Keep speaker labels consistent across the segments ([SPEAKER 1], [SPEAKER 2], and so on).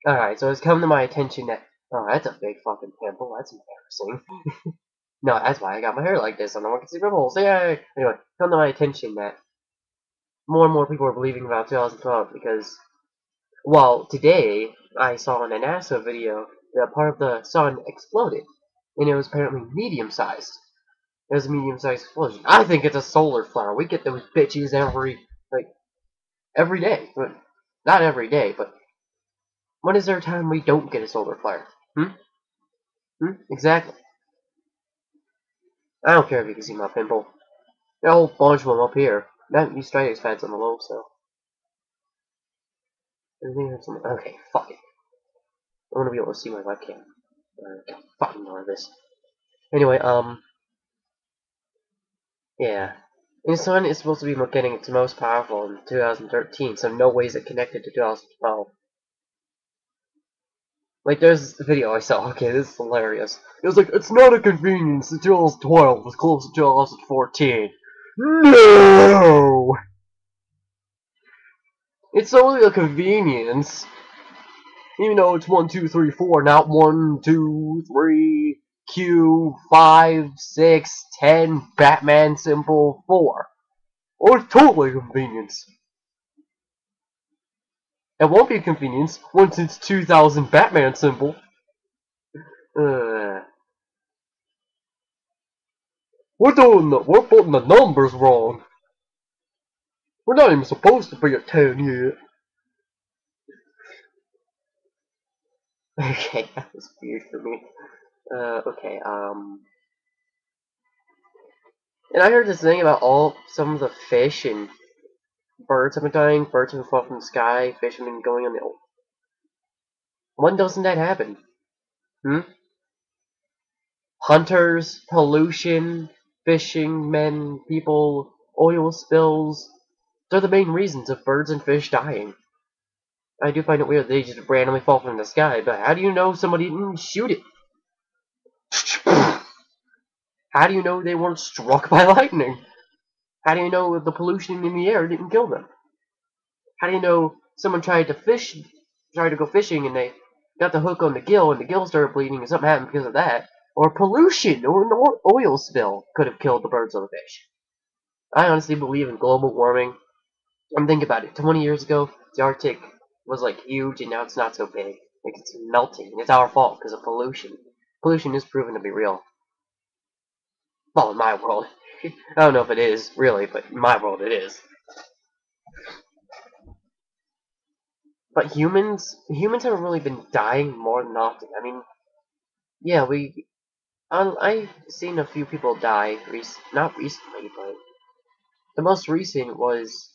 [SPEAKER 1] Alright, so it's come to my attention that... Oh, that's a big fucking pimple. That's embarrassing. No, that's why I got my hair like this. So no one can see ripples. Yay! Anyway, come to my attention that more and more people are believing about 2012 because, well, today I saw in a NASA video that part of the sun exploded. And it was apparently medium-sized. It was a medium-sized explosion. I think it's a solar flare. We get those bitches every day. But not every day, but when is there a time we don't get a solar flare? Exactly. I don't care if you can see my pimple. There's a whole bunch of them up here. That these striatus pads on the low, so. Okay, fuck it. I want to be able to see my webcam. Fucking ignore this. Anyway, yeah. And the sun is supposed to be getting its most powerful in 2013, so no way is it connected to 2012. Like, there's the video I saw. Okay, this is hilarious. It was like, it's not a convenience that 2012 was close to 2014. No! It's only a convenience. Even though it's 1, 2, 3, 4, not 1, 2, 3, Q, 5, 6, 10, Batman symbol 4. Oh, it's totally a convenience. It won't be a convenience once it's 2000 Batman symbol. We're putting the numbers wrong. We're not even supposed to be at 10 yet. Okay, that was weird for me. Okay, and I heard this thing about some of the fish and birds have been dying, birds have been falling from the sky, fish have been going on the... When doesn't that happen? Hunters, pollution, fishing, men, people, oil spills. They're the main reasons of birds and fish dying. I do find it weird that they just randomly fall from the sky, but how do you know somebody didn't shoot it? How do you know they weren't struck by lightning? How do you know the pollution in the air didn't kill them? How do you know someone tried to go fishing, and they got the hook on the gill, and the gill started bleeding, and something happened because of that? Or pollution, or an oil spill could have killed the birds or the fish. I honestly believe in global warming. Think about it. 20 years ago, the Arctic was like huge, and now it's not so big. Like, it's melting. It's our fault because of pollution. Pollution is proven to be real. Well, in my world. I don't know if it is, really, but in my world it is. But humans haven't really been dying more than often. I mean, yeah, I've seen a few people die, not recently, but the most recent was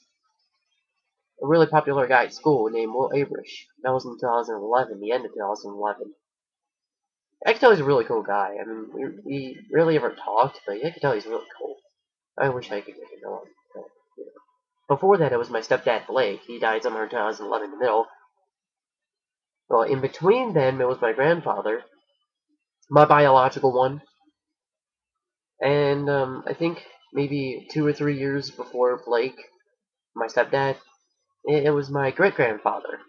[SPEAKER 1] a really popular guy at school named Will Abrish. That was in 2011, the end of 2011. I can tell he's a really cool guy. I mean, we rarely ever talked, but I can tell he's really cool. I wish I could get to know him. But, you know. Before that, it was my stepdad, Blake. He died somewhere in 2011 in the middle. Well, in between them, it was my grandfather, my biological one, and I think maybe 2 or 3 years before Blake, my stepdad, it was my great-grandfather.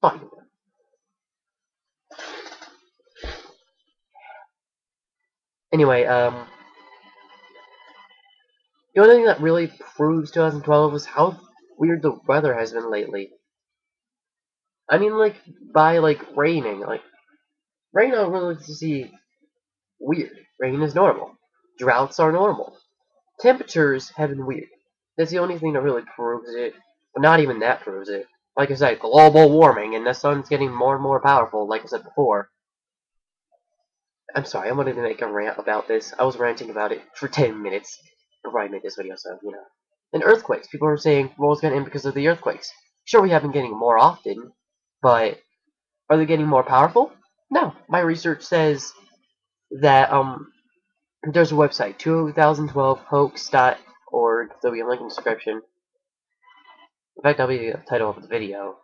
[SPEAKER 1] Fine. Anyway, the only thing that really proves 2012 was how weird the weather has been lately. I mean, like, by, like, raining. Like, rain I don't really see weird. Rain is normal. Droughts are normal. Temperatures have been weird. That's the only thing that really proves it. But not even that proves it. Like I said, global warming, and the sun's getting more and more powerful, like I said before. I'm sorry, I wanted to make a rant about this. I was ranting about it for 10 minutes before I made this video, so, you know. And earthquakes. People are saying the world's gonna end because of the earthquakes. Sure, we have been getting more often, but are they getting more powerful? No. My research says that, there's a website, 2012hoax.org. There'll be a link in the description. In fact, that'll be the title of the video.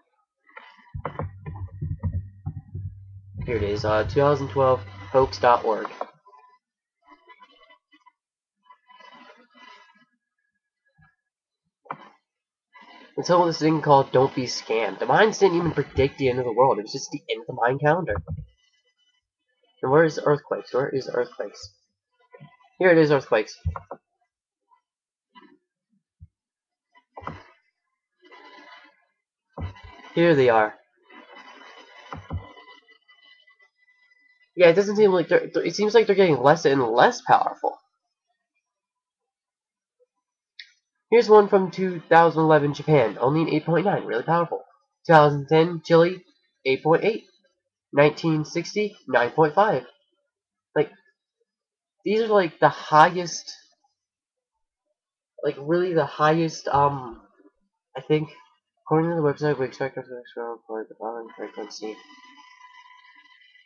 [SPEAKER 1] Here it is, 2012hoax.org. Until this thing called Don't Be Scammed. The mines didn't even predict the end of the world. It was just the end of the mine calendar. And where is earthquakes? Where is earthquakes? Here it is, earthquakes. Here they are. Yeah, it doesn't seem like it seems like they're getting less and less powerful. Here's one from 2011 Japan, only an 8.9, really powerful. 2010 Chile, 8.8. 1960, 9.5. Like, these are like the highest, like really the highest, I think, according to the website, we expect our to report the following frequency.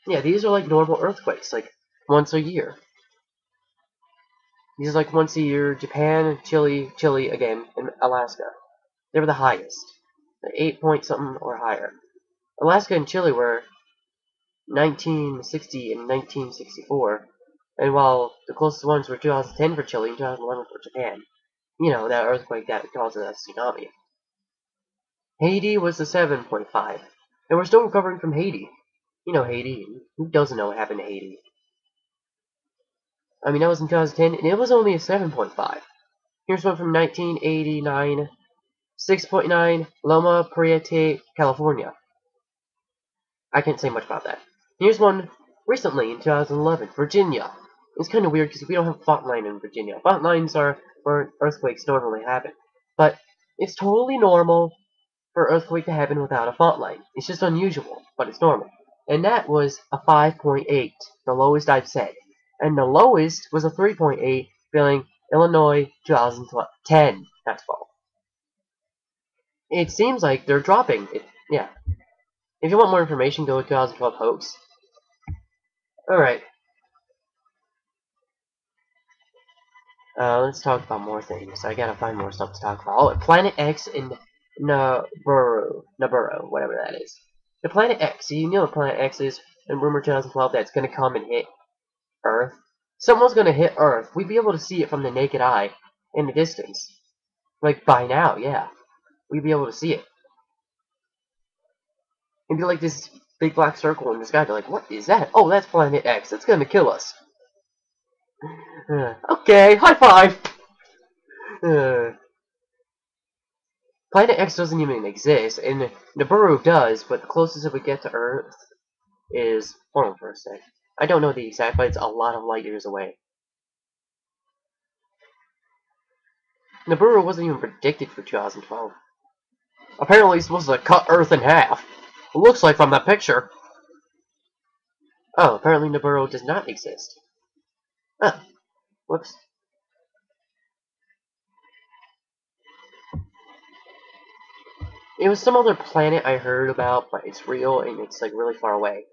[SPEAKER 1] Yeah, these are like normal earthquakes, like once a year. These are like once a year. Japan, Chile again, and Alaska. They were the highest. 8 point something or higher. Alaska and Chile were 1960 and 1964. And while the closest ones were 2010 for Chile and 2011 for Japan. You know, that earthquake that caused a tsunami. Haiti was the 7.5. And we're still recovering from Haiti. You know Haiti. Who doesn't know what happened to Haiti? I mean, that was in 2010, and it was only a 7.5. Here's one from 1989. 6.9, Loma Prieta, California. I can't say much about that. Here's one recently in 2011, Virginia. It's kind of weird because we don't have fault line in Virginia. Fault lines are where earthquakes normally happen. But it's totally normal for an earthquake to happen without a fault line. It's just unusual, but it's normal. And that was a 5.8, the lowest I've said. And the lowest was a 3.8, feeling Illinois 2010, not 12. It seems like they're dropping. Yeah. If you want more information, go to 2012 hoax. Alright. Let's talk about more things. I gotta find more stuff to talk about. Oh, Planet X in Nibiru, whatever that is. The Planet X, so you know what Planet X is in Rumor 2012 that's gonna come and hit Earth. Someone's gonna hit Earth. We'd be able to see it from the naked eye in the distance. Like, by now, yeah. We'd be able to see it. It'd be like this big black circle in the sky. They're like, what is that? Oh, that's Planet X. It's gonna kill us. Okay, high five! Planet X doesn't even exist, and Nibiru does, but the closest it would get to Earth is... Hold on for a sec. I don't know the exact, but it's a lot of light years away. Nibiru wasn't even predicted for 2012. Apparently it's supposed to cut Earth in half. It looks like from that picture. Oh, apparently Nibiru does not exist. Ah, whoops. It was some other planet I heard about, but it's real and it's like really far away.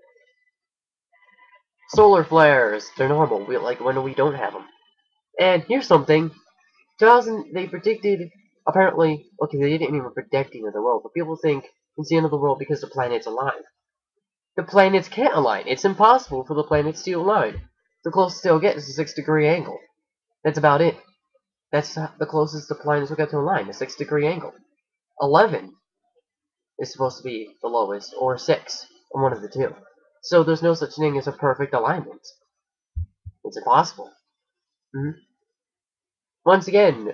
[SPEAKER 1] Solar flares, they're normal. Like when we don't have them. And here's something. 2000, they predicted, apparently, okay, they didn't even predict the end of the world, but people think it's the end of the world because the planets align. The planets can't align. It's impossible for the planets to align. The closest they'll get is a 6-degree angle. That's about it. That's the closest the planets will get to align, a 6-degree angle. 11 is supposed to be the lowest, or 6, or one of the two. So there's no such thing as a perfect alignment. It's impossible. Once again,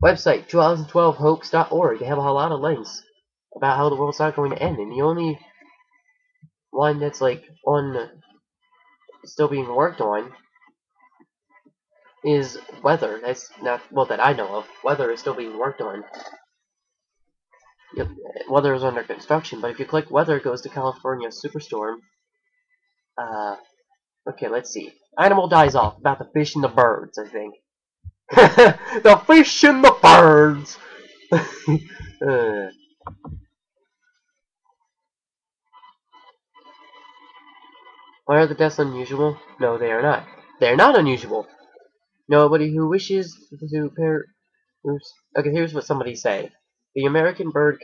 [SPEAKER 1] website 2012hoax.org. They have a lot of links about how the world's not going to end, and the only one that's like on still being worked on is weather. That's not well that I know of. Weather is still being worked on. Yep, weather is under construction, but if you click weather, it goes to California superstorm. Okay, let's see. Animal dies off about the fish and the birds, I think. The fish and the birds. Why are the deaths unusual? No, they are not. They are not unusual. Nobody who wishes to pair. Oops. Okay, here's what somebody said. The American Bird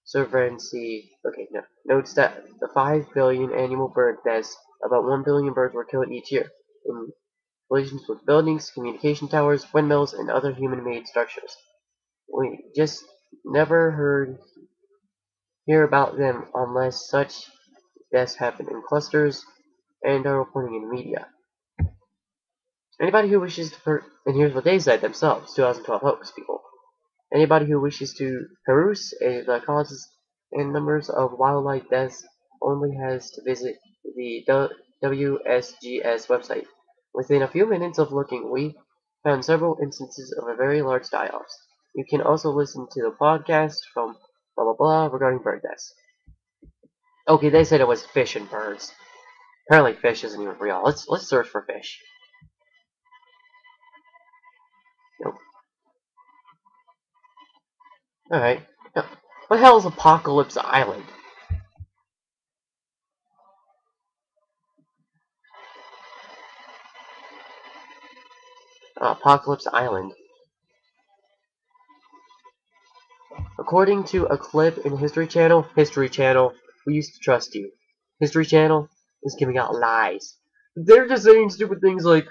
[SPEAKER 1] Conservancy. Okay, no. Notes that the 5 billion annual bird deaths, about 1 billion birds were killed each year in collisions with buildings, communication towers, windmills, and other human-made structures. never hear about them unless such deaths happen in clusters and are reporting in the media. Anybody who wishes to and here's what they said themselves, 2012 hoax people. Anybody who wishes to peruse the causes and numbers of wildlife deaths only has to visit the WSGS website. Within a few minutes of looking, we found several instances of a very large die-offs. You can also listen to the podcast from blah blah blah regarding bird deaths. Okay, they said it was fish and birds. Apparently, fish isn't even real. Let's search for fish. Nope. All right. Now, what the hell is Apocalypse Island? Apocalypse Island. According to a clip in History Channel, we used to trust you. History Channel is giving out lies. They're just saying stupid things like,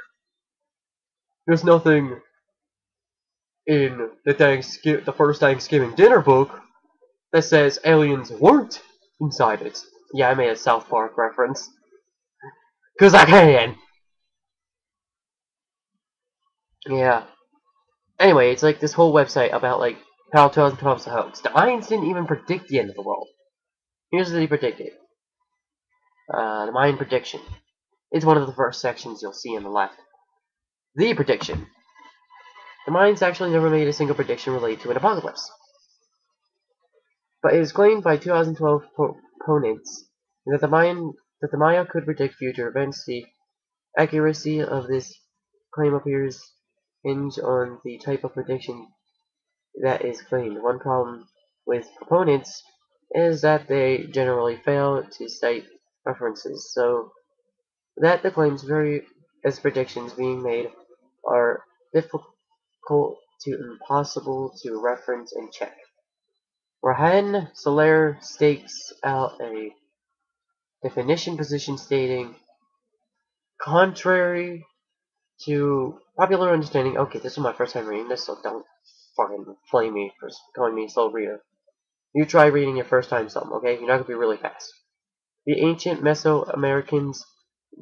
[SPEAKER 1] there's nothing in the first Thanksgiving dinner book that says aliens weren't inside it. Yeah, I made a South Park reference. 'Cause I can! Yeah. Anyway, it's like this whole website about like how 2012 is a hoax. The Mayans didn't even predict the end of the world. Here's what they predicted. The Mayan prediction. It's one of the first sections you'll see on the left. The prediction. The Mayans actually never made a single prediction related to an apocalypse. But it is claimed by 2012 proponents that the Maya could predict future events. The accuracy of this claim appears hinge on the type of prediction that is claimed. One problem with proponents is that they generally fail to cite references, so that the claims vary as predictions being made are difficult to impossible to reference and check. Rahan Soler stakes out a definition position stating, contrary to popular understanding. Okay, this is my first time reading this, so don't fucking flame me for calling me a slow reader. You try reading it first time something, okay? You're not gonna be really fast. The ancient Mesoamericans,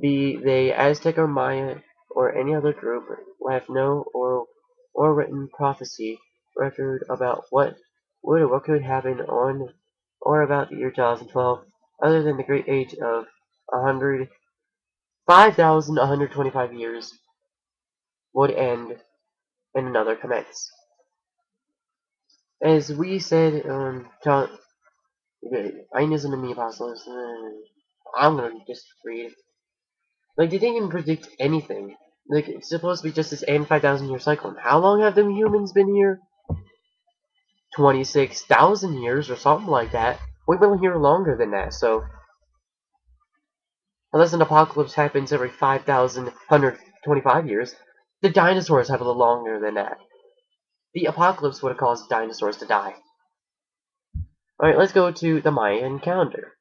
[SPEAKER 1] be they Aztec or Maya or any other group, have no oral or written prophecy record about what would or what could happen on or about the year 2012, other than the great age of 5,125 years would end and another commence. As we said on Ainism and the Apostles, I'm gonna just read. Like, they didn't even predict anything. Like, it's supposed to be just this 5,000 year cycle. And how long have them humans been here? 26,000 years or something like that. We've been here longer than that, so. Unless an apocalypse happens every 5,125 years, the dinosaurs have a little longer than that. The apocalypse would have caused dinosaurs to die. Alright, let's go to the Mayan calendar.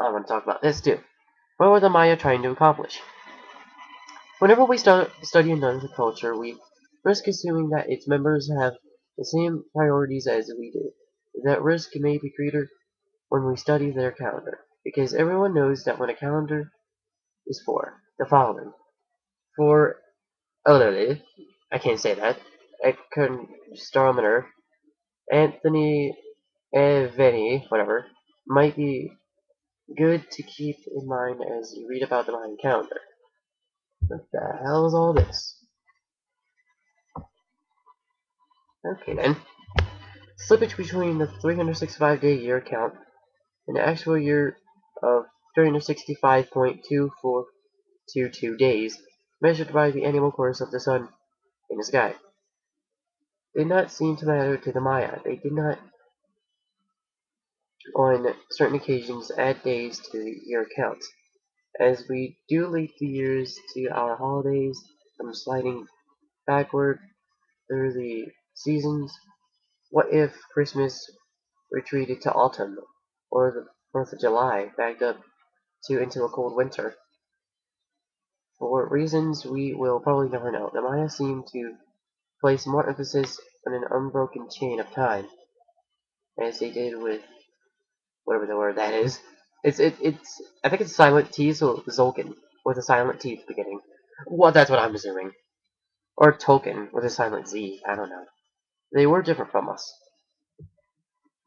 [SPEAKER 1] I want to talk about this too. What were the Maya trying to accomplish? Whenever we study another culture, we risk assuming that its members have the same priorities as we do. That risk may be greater when we study their calendar, because everyone knows that when a calendar is for the following. For, I can't say that, astronomer Anthony Eveni, whatever, might be good to keep in mind as you read about the Mayan calendar. What the hell is all this? Okay then. Slippage between the 365-day year count and the actual year of 365.2422 days, measured by the annual course of the sun in the sky, did not seem to matter to the Maya. They did not, on certain occasions, add days to the year count. As we do leap the years to our holidays from sliding backward through the seasons, what if Christmas retreated to autumn, or the 4th of July backed up into a cold winter? For reasons we will probably never know, the Maya seem to place more emphasis on an unbroken chain of time. as they did with whatever the word that is. It's I think it's silent T, so Zolkin with a silent T at the beginning. Well, that's what I'm assuming. Or Token with a silent Z. I don't know. They were different from us.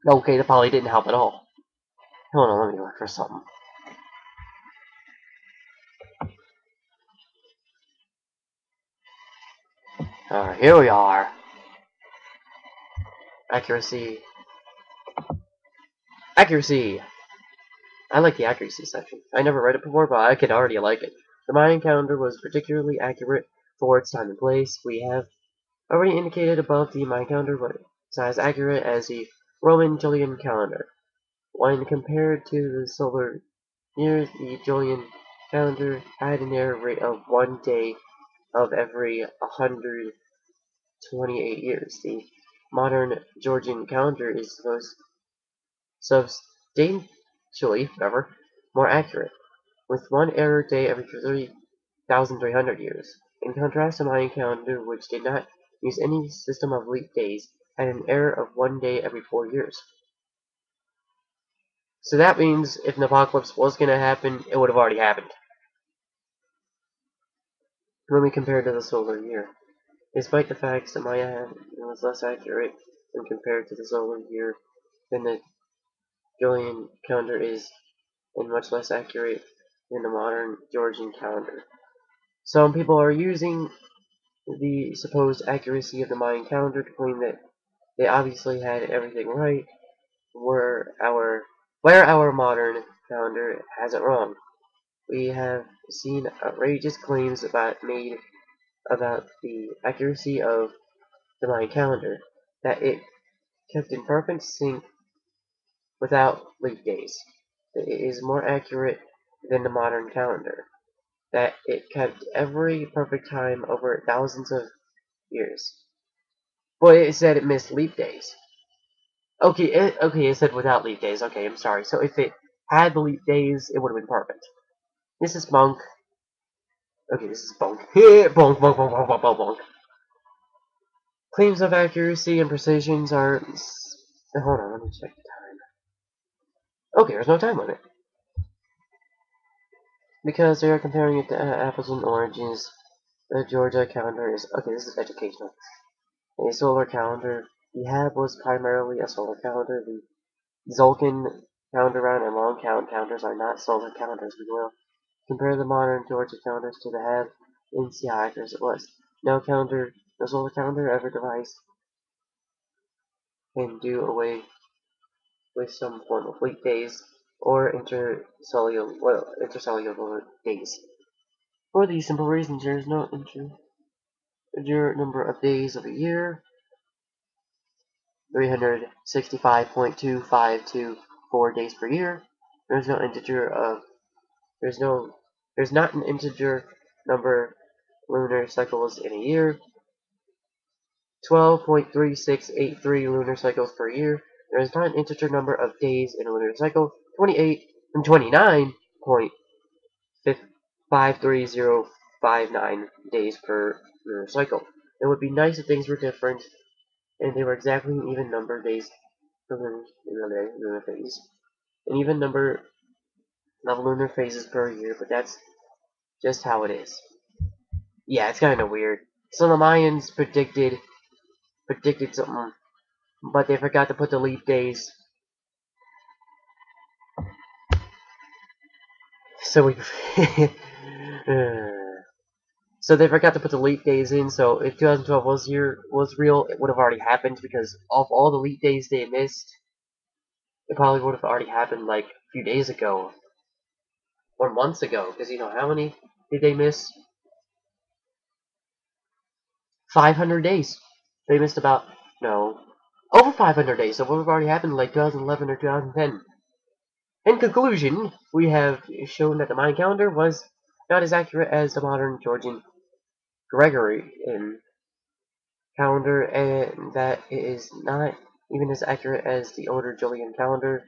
[SPEAKER 1] Okay, the poly didn't help at all. Hold on, let me look for something. Alright, here we are. Accuracy. Accuracy! I like the accuracy section. I never read it before, but I could already like it. The Mayan calendar was particularly accurate for its time and place. We have already indicated above the Mayan calendar was as accurate as the Roman Julian calendar. When compared to the solar years, the Julian calendar had an error rate of 1 day of every 128 years. The modern Georgian calendar is most substantially, however, more accurate, with one error day every 3,300 years. In contrast, the Mayan calendar, which did not use any system of leap days, had an error of 1 day every 4 years. So that means if an apocalypse was going to happen, it would have already happened. When we compare to the solar year. Despite the fact that Maya was less accurate when compared to the solar year than the Julian calendar is, and much less accurate than the modern Georgian calendar. Some people are using the supposed accuracy of the Mayan calendar to claim that they obviously had everything right, where our modern calendar has it wrong. We have seen outrageous claims made about the accuracy of the Mayan calendar, that it kept in perfect sync without leap days, that it is more accurate than the modern calendar, that it kept every perfect time over thousands of years. Well, it said it missed leap days. Okay, it said without leap days. Okay, I'm sorry. So if it had the leap days, it would have been perfect. This is Monk. Okay, this is Bonk. Bonk, bonk, bonk, bonk, bonk, bonk, bonk. Claims of accuracy and precision are... Hold on, let me check the time. Okay, there's no time limit. Because they are comparing it to apples and oranges. The Georgia calendar is... Okay, this is educational. A solar calendar. The Hab was primarily a solar calendar. The Zolkin calendar round and long count calendars are not solar calendars. We will compare the modern Georgia calendars to the Hab and see how accurate it was. No solar calendar ever devised can do away with some form of leap days or intercellular days. For these simple reasons, there is no integer number of days of a year, 365.2524 days per year. There's no integer of there's not an integer number lunar cycles in a year. 12.3683 lunar cycles per year. There is not an integer number of days in a lunar cycle. 28 and 29.53059 days per lunar cycle. It would be nice if things were different and they were exactly an even number of days per lunar phase. An even number of lunar phases per year, but that's just how it is. Yeah, it's kind of weird. So the Mayans predicted something, but they forgot to put the leap days. So we, so they forgot to put the leap days in. So if 2012 was real, it would have already happened because of all the leap days they missed. It probably would have already happened like a few days ago or months ago. Because you know how many did they miss? 500 days. They missed about over 500 days. So it would have already happened like 2011 or 2010. In conclusion, we have shown that the Mayan calendar was not as accurate as the modern Georgian Gregorian calendar, and that it is not even as accurate as the older Julian calendar.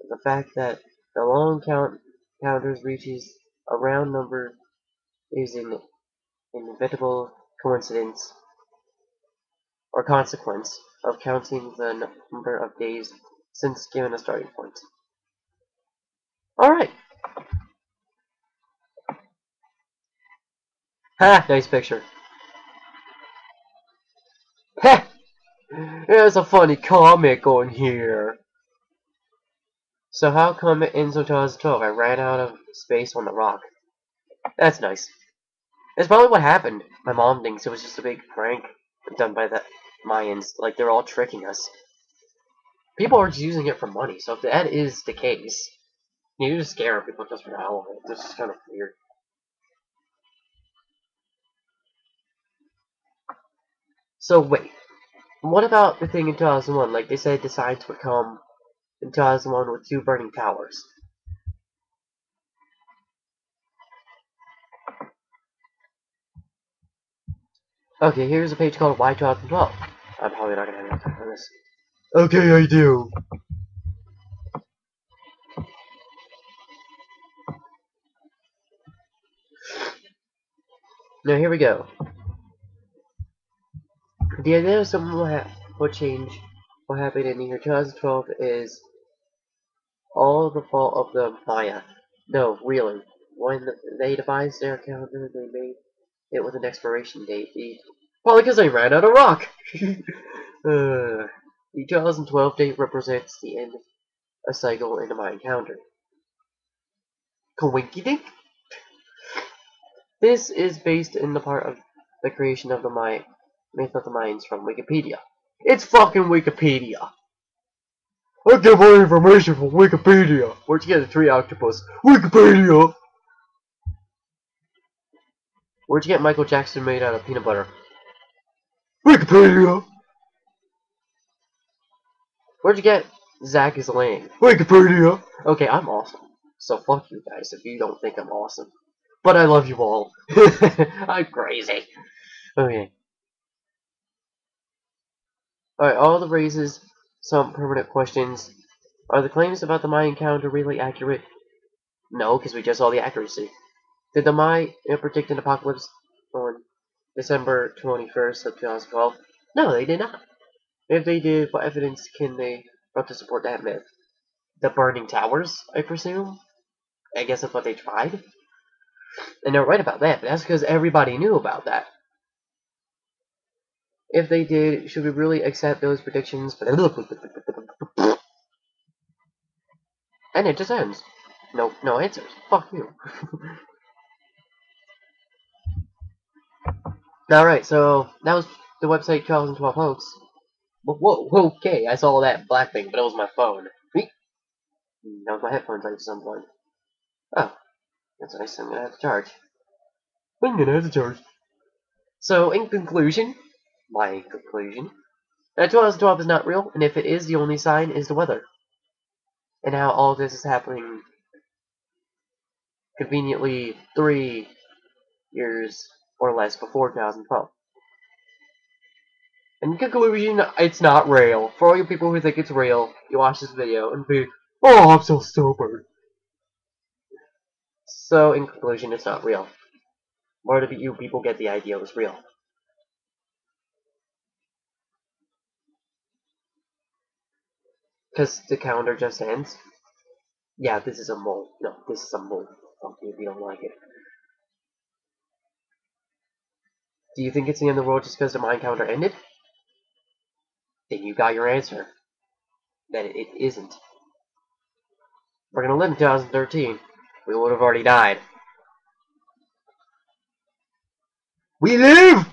[SPEAKER 1] The fact that the long count calendars reaches a round number is an inevitable coincidence or consequence of counting the number of days since given a starting point. Alright. Ha! Nice picture. Ha! There's a funny comic on here. So how come it ends on 2012? I ran out of space on the rock. That's nice. That's probably what happened. My mom thinks it was just a big prank done by the Mayans. Like, they're all tricking us. People are just using it for money, so if that is the case, you just scare people just for the hell of it. This is kind of weird. So wait, what about the thing in 2001? Like, they said the science would come in 2001 with 2 burning towers. Okay, here's a page called Why 2012. I'm probably not gonna have enough time for this. Okay, I do. Now here we go. The idea of something will change what happened in the year 2012 is all the fault of the Maya. No, really. When they devised their calendar, they made it with an expiration date. Probably because they ran out of rock. The 2012 date represents the end of a cycle in the Mayan calendar. Coinky dink? This is based in the part of the creation of the myth of the Mayans from Wikipedia. It's fucking Wikipedia! I get my information from Wikipedia! Where'd you get the 3 octopus? Wikipedia! Where'd you get Michael Jackson made out of peanut butter? Wikipedia! Where'd you get Zach is Lane? Wikipedia! Okay, I'm awesome. So fuck you guys if you don't think I'm awesome. But I love you all. I'm crazy. Okay. Alright, all the raises some permanent questions. Are the claims about the Mayan calendar really accurate? No, because we just saw the accuracy. Did the Maya predict an apocalypse on December 21st of 2012? No, they did not. If they did, what evidence can they brought to support that myth? The burning towers, I presume? I guess that's what they tried. And they're right about that, but that's because everybody knew about that. If they did, should we really accept those predictions? And it just ends. No answers. Fuck you. Alright, so that was the website 2012 hoax. Whoa, okay, I saw that black thing, but it was my phone. That was my headphones at some point. Oh, that's nice. I'm gonna have to charge. I'm gonna have to charge. So, in conclusion, my conclusion, that 2012 is not real, and if it is, the only sign is the weather. And how all this is happening conveniently 3 years or less before 2012. In conclusion, it's not real. For all you people who think it's real, you watch this video and be, oh, I'm so stupid. So, in conclusion, it's not real. Where do you people get the idea it was real? Because the calendar just ends? Yeah, this is a mole. No, this is a mole. Fuck you if you don't like it. Do you think it's the end of the world just because the Mayan calendar ended? Then you got your answer. That it isn't. We're gonna live in 2013. We would have already died. We live!